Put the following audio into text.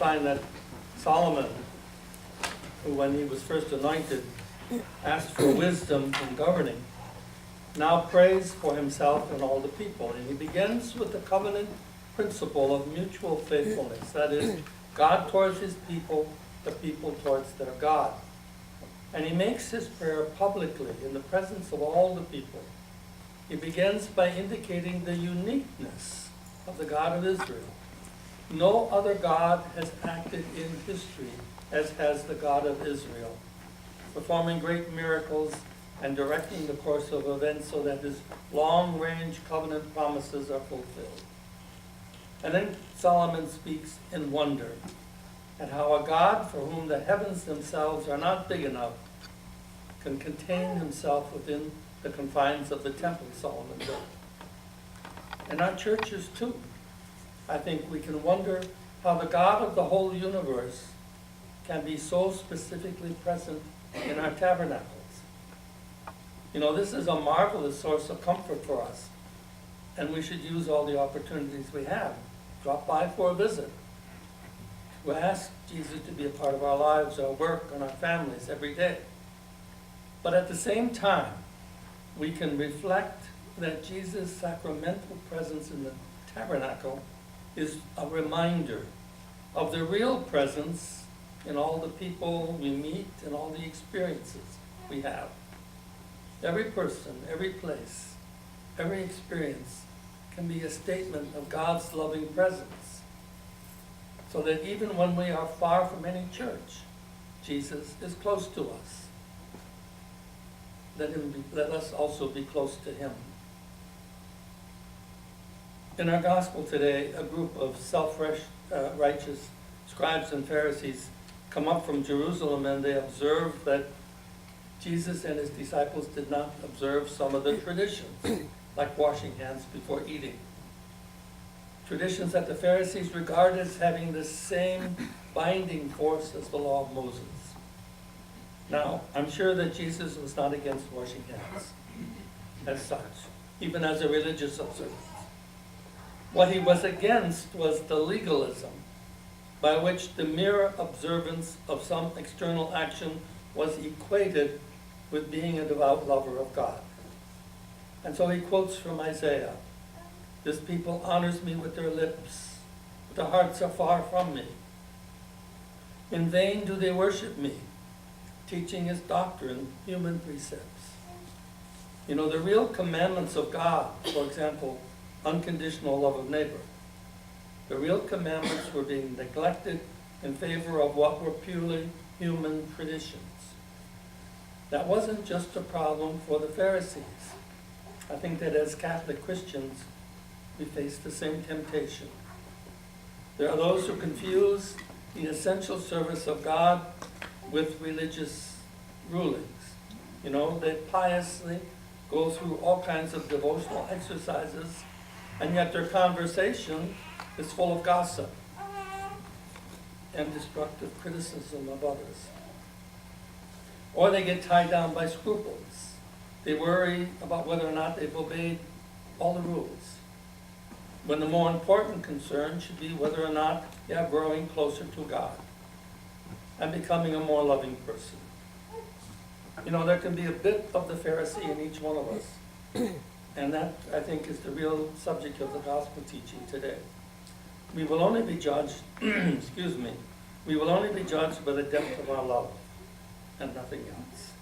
find that Solomon, who when he was first anointed, asked for wisdom in governing, now prays for himself and all the people. And he begins with the covenant principle of mutual faithfulness. That is, God towards his people, the people towards their God. And he makes his prayer publicly in the presence of all the people. He begins by indicating the uniqueness of the God of Israel. No other God has acted in history as has the God of Israel, performing great miracles and directing the course of events so that his long-range covenant promises are fulfilled. And then Solomon speaks in wonder at how a God for whom the heavens themselves are not big enough can contain himself within the confines of the temple Solomon built. And our churches too. I think we can wonder how the God of the whole universe can be so specifically present in our tabernacles. You know, this is a marvelous source of comfort for us, and we should use all the opportunities we have. Drop by for a visit. We ask Jesus to be a part of our lives, our work, and our families every day. But at the same time, we can reflect that Jesus' sacramental presence in the tabernacle is a reminder of the real presence in all the people we meet and all the experiences we have. Every person, every place, every experience can be a statement of God's loving presence. So that even when we are far from any church, Jesus is close to us. Let us also be close to him. In our gospel today, a group of self-righteous scribes and Pharisees come up from Jerusalem, and they observe that Jesus and his disciples did not observe some of the traditions, like washing hands before eating. Traditions that the Pharisees regard as having the same binding force as the law of Moses. Now, I'm sure that Jesus was not against washing hands as such, even as a religious observance. What he was against was the legalism by which the mere observance of some external action was equated with being a devout lover of God. And so he quotes from Isaiah, "This people honors me with their lips, but their hearts are far from me. In vain do they worship me, teaching his doctrine, human precepts." You know, the real commandments of God, for example, unconditional love of neighbor, the real commandments were being neglected in favor of what were purely human traditions. That wasn't just a problem for the Pharisees. I think that as Catholic Christians, we face the same temptation. There are those who confuse the essential service of God with religious rulings. You know, they piously go through all kinds of devotional exercises, and yet their conversation is full of gossip and destructive criticism of others. Or they get tied down by scruples. They worry about whether or not they've obeyed all the rules, when the more important concern should be whether or not they are growing closer to God and becoming a more loving person. You know, there can be a bit of the Pharisee in each one of us. And that, I think, is the real subject of the gospel teaching today. We will only be judged, we will only be judged by the depth of our love and nothing else.